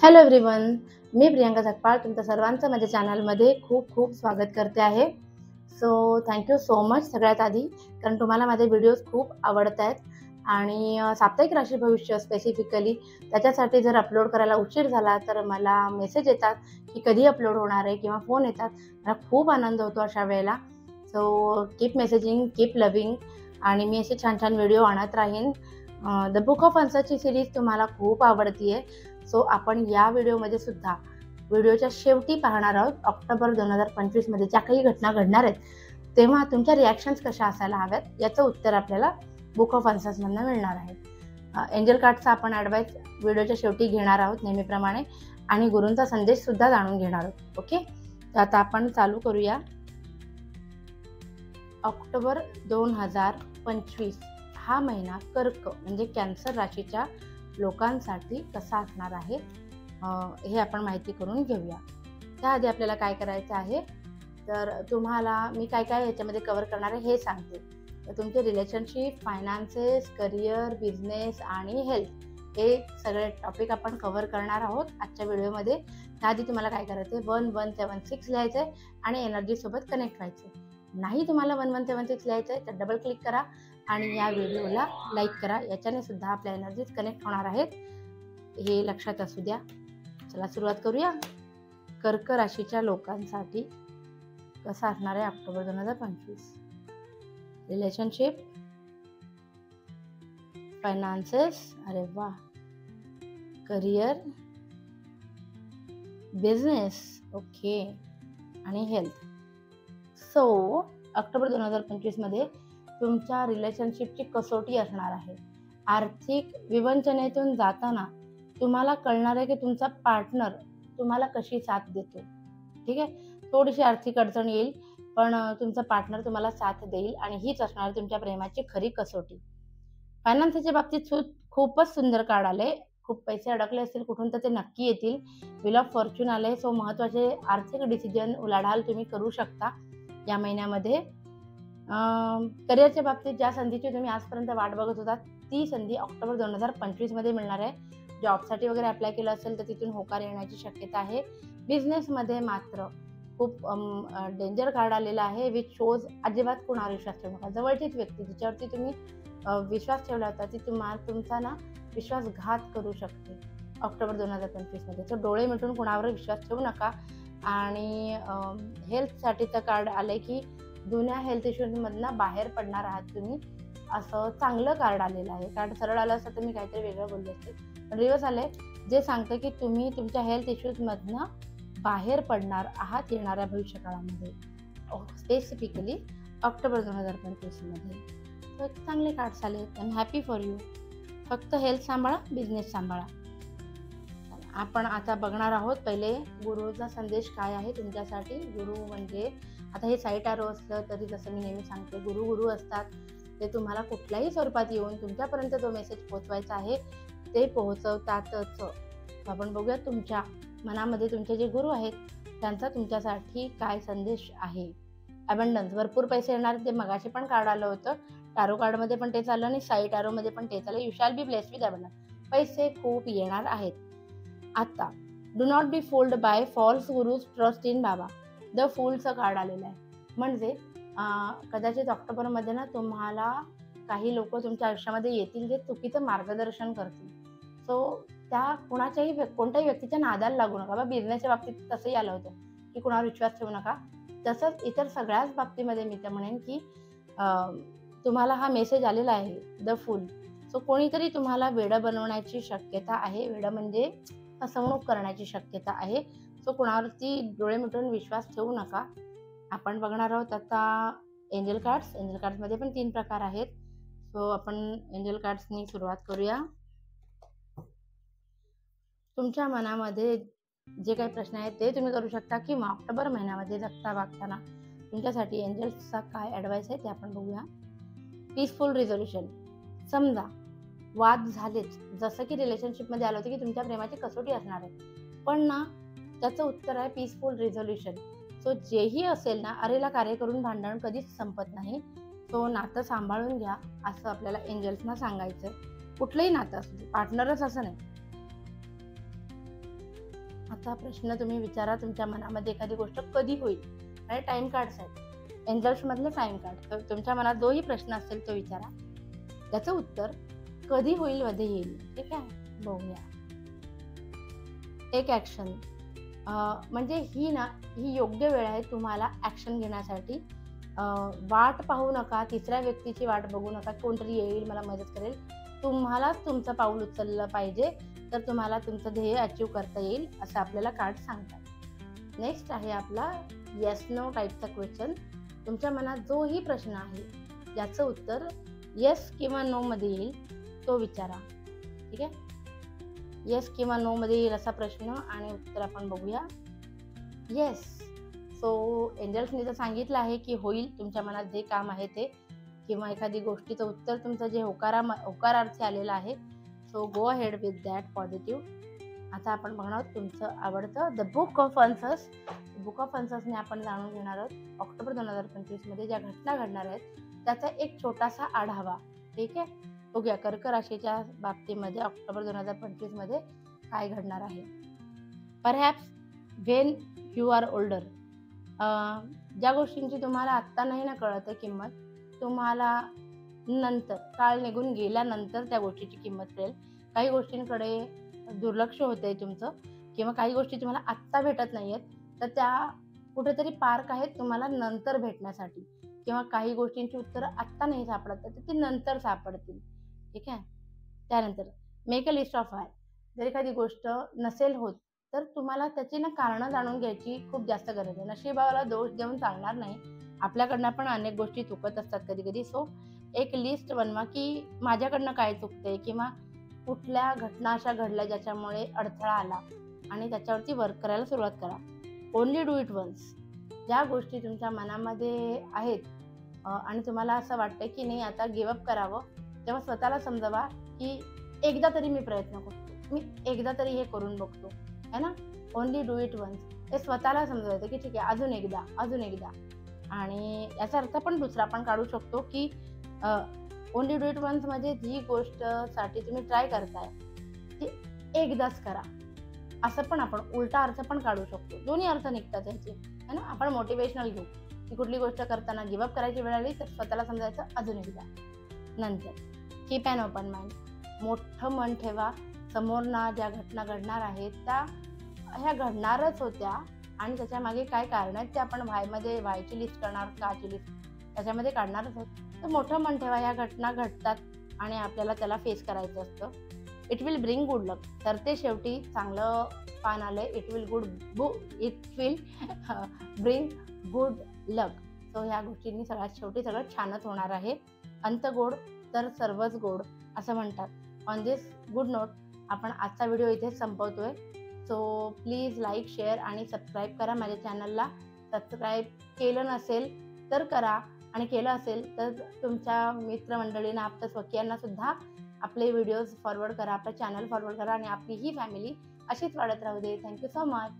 Hello everyone, मी प्रियंका सकपाळ तुमचं सर्वांचं माझ्या चॅनलमध्ये खूप खूप स्वागत करते आहे. सो थँक्यू सो मच सगळ्यात आधी, कारण तुम्हाला माझे व्हिडिओज खूप आवडत आहेत आणि साप्ताहिक राशी भविष्य स्पेसिफिकली त्याच्यासाठी जर अपलोड करायला उशीर झाला तर मला मेसेज येतात की कधी अपलोड होणार आहे किंवा फोन येतात. मला खूप आनंद होतो अशा वेळेला. So keep messaging, keep loving आणि मी असे छान छान व्हिडिओ आणत राहीन. द बुक ऑफ आन्सरची सिरीज तुम्हाला खूप आवडती आहे. सो आपण या व्हिडिओमध्ये सुद्धा व्हिडिओच्या शेवटी पाहणार आहोत ऑक्टोबर 2025 मध्ये ज्या काही घटना घडणार आहेत तेव्हा तुमच्या रिॲक्शन्स कशा असायला हव्यात याचं उत्तर आपल्याला बुक ऑफ आन्सर्समधनं मिळणार आहे. एंजल कार्डचा आपण ॲडवाईस व्हिडिओच्या शेवटी घेणार आहोत नेहमीप्रमाणे आणि गुरूंचा संदेश सुद्धा जाणून घेणार आहोत. ओके, तर आता आपण चालू करूया. ऑक्टोबर 2025 हा महिना कर्क म्हणजे कॅन्सर राशीच्या लोकांसाठी कसा असणार आहे हे आपण माहिती करून घेऊया. त्याआधी आपल्याला काय करायचं आहे, तर तुम्हाला मी काय काय ह्याच्यामध्ये कव्हर करणार आहे हे सांगते. तर तुमचे रिलेशनशिप, फायनान्सेस, करिअर, बिझनेस आणि हेल्थ हे सगळे टॉपिक आपण कव्हर करणार आहोत आजच्या व्हिडिओमध्ये. त्याआधी तुम्हाला काय करायचं आहे, 1176 लिहायचं आहे आणि एनर्जीसोबत कनेक्ट व्हायचं आहे. नाही तुम्हाला 1176 लिहायचं आहे तर डबल क्लिक करा आणि या व्हिडिओला लाईक करा. याच्याने सुद्धा आपल्या एनर्जीज कनेक्ट होणार आहेत, हे लक्षात असू द्या. चला सुरुवात करूया. कर्क राशीच्या लोकांसाठी कसा असणार आहे ऑक्टोबर 2025. रिलेशनशिप, फायनान्सेस, अरे वा, करिअर, बिझनेस, ओके, आणि हेल्थ. सो ऑक्टोबर 2025 मध्ये तुमच्या रिलेशनशिपची कसोटी असणार आहे. आर्थिक विवंचनेतून जाताना तुम्हाला कळणार आहे की तुमचा पार्टनर तुम्हाला कशी साथ देतो. ठीक आहे, थोडीशी आर्थिक अडचण येईल पण तुमचा पार्टनर तुम्हाला साथ देईल आणि हीच असणार तुमच्या प्रेमाची खरी कसोटी. फायनान्सच्या बाबतीत खूपच सुंदर कार्ड आले. खूप पैसे अडकले असतील कुठून तर ते नक्की येतील. व्हील ऑफ फॉर्च्यून आले. सो महत्त्वाचे आर्थिक डिसिजन उलाढाल तुम्ही करू शकता या महिन्यामध्ये. करिअरच्या बाबतीत ज्या संधीची तुम्ही आजपर्यंत वाट बघत होता ती संधी ऑक्टोबर 2025 मध्ये मिळणार आहे. जॉबसाठी वगैरे अप्लाय केलं असेल तर तिथून होकार येण्याची शक्यता आहे. बिझनेसमध्ये मात्र खूप डेंजर कार्ड आलेला आहे, विच शोज अजिबात कुणावर विश्वास ठेवू नका. जवळचीच व्यक्ती जिच्यावरती तुम्ही विश्वास ठेवला होता ती तुमचा ना विश्वासघात करू शकते ऑक्टोबर 2025 मध्ये. तर डोळे मिटून कुणावर विश्वास ठेवू नका. आणि हेल्थसाठी तर कार्ड आलंय की जुन्या हेल्थ इश्यूजमधनं बाहेर पडणार आहात तुम्ही, असं चांगलं कार्ड आलेलं आहे. कार्ड सरळ आलं असतं तर मी काहीतरी वेगळं बोलले असते, पण रिव्हर्स आलंय जे सांगतं की तुम्ही तुमच्या हेल्थ इश्यूजमधनं बाहेर पडणार आहात येणाऱ्या भविष्यकाळामध्ये, स्पेसिफिकली ऑक्टोबर 2025 मध्ये. तर चांगले कार्ड्स आले. I am happy for you. फक्त हेल्थ सांभाळा, बिझनेस सांभाळा. आपण आता बघणार आहोत पहिले गुरुचा संदेश काय आहे तुमच्यासाठी. गुरु म्हणजे आता हे साईट आरो असलं तरी जसं मी नेहमी सांगते गुरु असतात. ते तुम्हाला कुठल्याही स्वरूपात येऊन तुमच्यापर्यंत जो मेसेज पोहोचवायचा आहे ते पोहोचवतातच. आपण बघूया तुमच्या मनामध्ये तुमचे जे गुरु आहेत त्यांचा तुमच्यासाठी काय संदेश आहे. अबंडन्स, भरपूर पैसे येणार, ते मगाशी पण कार्ड आलं होतं. टारो कार्डमध्ये पण तेच आलं आणि साईट आरोमध्ये पण तेच आलं. You shall be blessed with abundance. पैसे खूप येणार आहेत. आता do not be fooled by false gurus, trust in Baba. The फूलचं कार्ड आलेलं आहे. म्हणजे कदाचित ऑक्टोबरमध्ये ना तुम्हाला काही लोक तुमच्या आयुष्यामध्ये येतील जे चुकीचं मार्गदर्शन करतील. सो त्या कोणत्याही व्यक्तीच्या नादाला लागू नका. बा बिझनेसच्या बाबतीत तसंही आलं होतं की कुणावर विश्वास ठेवू नका. तसंच इतर सगळ्याच बाबतीमध्ये मी तर म्हणेन की तुम्हाला हा मेसेज आलेला आहे, द फूल. सो कोणीतरी तुम्हाला वेडं बनवण्याची शक्यता आहे. वेडं म्हणजे फसवणूक करण्याची शक्यता आहे. सो कुणावरती डोळे मिटून विश्वास ठेवू नका. आपण बघणार आहोत आता एंजल कार्ड्स. एंजल कार्ड्समध्ये पण 3 प्रकार आहेत. सो आपण एंजल कार्ड्सनी सुरुवात करूया. तुमच्या मनामध्ये जे काही प्रश्न आहेत ते तुम्ही करू शकता किंवा ऑक्टोबर महिन्यामध्ये जगता वागताना तुमच्यासाठी एंजल्सचा काय ॲडवाईस आहे ते आपण बघूया. Peaceful resolution. समजा वाद झालेच, जसं की रिलेशनशिपमध्ये आलं होतं की तुमच्या प्रेमाची कसोटी असणार आहे, पण ना त्याचं उत्तर आहे पीसफुल रिझोल्युशन. सो जेही असेल ना, अरेला कार्य करून भांडण कधीच संपत नाही. सो नातं सांभाळून घ्या असं आपल्याला एंजल्सना सांगायचं. कुठलंही नातं असू दे, पार्टनरच असं नाही. पुढचा प्रश्न तुम्ही विचारा तुमच्या मनामध्ये एखादी गोष्ट कधी होईल, आणि टाइम कार्ड्स आहेत एंजल्समधलं टाइम कार्ड. तर तुमच्या मनात जोही प्रश्न असेल तो विचारा, त्याचं उत्तर कधी होईल मध्ये येईल. ठीक आहे, बघूया. एक ॲक्शन, म्हणजे ही योग्य वेळ आहे तुम्हाला ॲक्शन घेण्यासाठी. वाट पाहू नका, तिसऱ्या व्यक्तीची वाट बघू नका, कोणतरी येईल मला मदत करेल. तुम्हालाच तुमचं पाऊल उचललं पाहिजे, तर तुम्हाला तुमचं ध्येय अचीव करता येईल, असं आपल्याला कार्ड सांगतात. नेक्स्ट आहे आपला येस नो टाईपचा क्वेश्चन. तुमच्या मनात जोही प्रश्न आहे याचं उत्तर येस किंवा नो मध्ये येईल तो विचारा. ठीक आहे, येस किंवा नो मध्ये येईल असा प्रश्न, आणि उत्तर आपण बघूया येस. सो एंजल्सने तर सांगितलं आहे की होईल तुमच्या मनात जे काम आहे ते, किंवा एखादी गोष्टीचं उत्तर तुमचं जे होकारार्थी आलेलं आहे. So go ahead with that positive. आता आपण बघणार आहोत तुमचं आवडतं the book of answers. Book of आन्सर्सने आपण जाणून घेणार आहोत ऑक्टोबर 2025 मध्ये ज्या घटना घडणार आहेत त्याचा एक छोटासा आढावा. ठीक आहे, बघूया कर्क राशीच्या बाबतीमध्ये ऑक्टोबर 2025 मध्ये काय घडणार आहे. Perhaps when you are older, ज्या गोष्टींची तुम्हाला आत्ता नाही ना कळत आहे किंमत, तुम्हाला नंतर काळ निघून गेल्यानंतर त्या गोष्टीची किंमत कळेल. काही गोष्टींकडे दुर्लक्ष होतंय तुमचं, किंवा काही गोष्टी तुम्हाला आत्ता भेटत नाही आहेत, तर त्या कुठेतरी पार्क आहेत तुम्हाला नंतर भेटण्यासाठी, किंवा काही गोष्टींची उत्तरं आत्ता नाही सापडत तर ती नंतर सापडतील. ठीक आहे, त्यानंतर make a list of Y. जर एखादी गोष्ट नसेल होत तर तुम्हाला त्याची कारणं जाणून घ्यायची खूप जास्त गरज आहे. नशिबाला दोष देऊन चालणार नाही, आपल्याकडनं पण अनेक गोष्टी चुकत असतात कधी कधी. सो एक लिस्ट बनवा की माझ्याकडनं काय चुकते, किंवा कुठल्या घटना अशा घडल्या ज्याच्यामुळे अडथळा आला, आणि त्याच्यावरती वर्क करायला सुरुवात करा. Only do it once. ज्या गोष्टी तुमच्या मनामध्ये आहेत आणि तुम्हाला असं वाटतं की नाही आता गिवअप करावं, तेव्हा स्वतःला समजावा की एकदा तरी मी प्रयत्न करतो, मी एकदा तरी हे करून बघतो, है ना. ओनली डू इट वन्स हे स्वतःला समजायचं की ठीक आहे अजून एकदा. आणि याचा अर्थ पण दुसरा आपण काढू शकतो की ओनली डू इट वन्स म्हणजे जी गोष्टसाठी तुम्ही ट्राय करताय ती एकदाच करा, असं पण आपण उलटा अर्थ पण काढू शकतो. दोन्ही अर्थ निघतात याचे, है ना. आपण मोटिवेशनल घेऊ की कुठली गोष्ट करताना गिवअप करायची वेळ आली तर स्वतःला समजायचं अजून एकदा. नंतर कीप अन ओपन माइंड, मोठं मन ठेवा. समोर ना ज्या घटना घडणार आहेत त्या ह्या घडणारच होत्या, आणि त्याच्या मागे काय कारण आहेत ते आपण व्हायची लिस्ट करणार, काची लिस्ट त्याच्यामध्ये काढणारच आहोत. तर मोठं मन ठेवा, ह्या घटना घडतात आणि आपल्याला त्याला फेस करायचं असतं. इट विल ब्रिंग गुड लक. तर ते शेवटी चांगलं पान आलंय. It will bring good luck. So ह्या गोष्टींनी सगळ्यात शेवटी सगळं छानच होणार आहे. अंत गोड तर सर्वच गोड असं म्हणतात. ऑन दिस गुड नोट आपण आजचा व्हिडिओ इथेच संपवतोय. सो प्लीज लाईक, शेअर आणि सबस्क्राईब करा माझ्या चॅनलला. सबस्क्राईब केलं नसेल तर करा, आणि केलं असेल तर तुमच्या मित्रमंडळींना, आपल्या स्वकीयांना सुद्धा आपले व्हिडिओज फॉरवर्ड करा, आपलं चॅनल फॉरवर्ड करा, आणि आपली ही फॅमिली अशीच वाढत राहू दे. Thank you so much.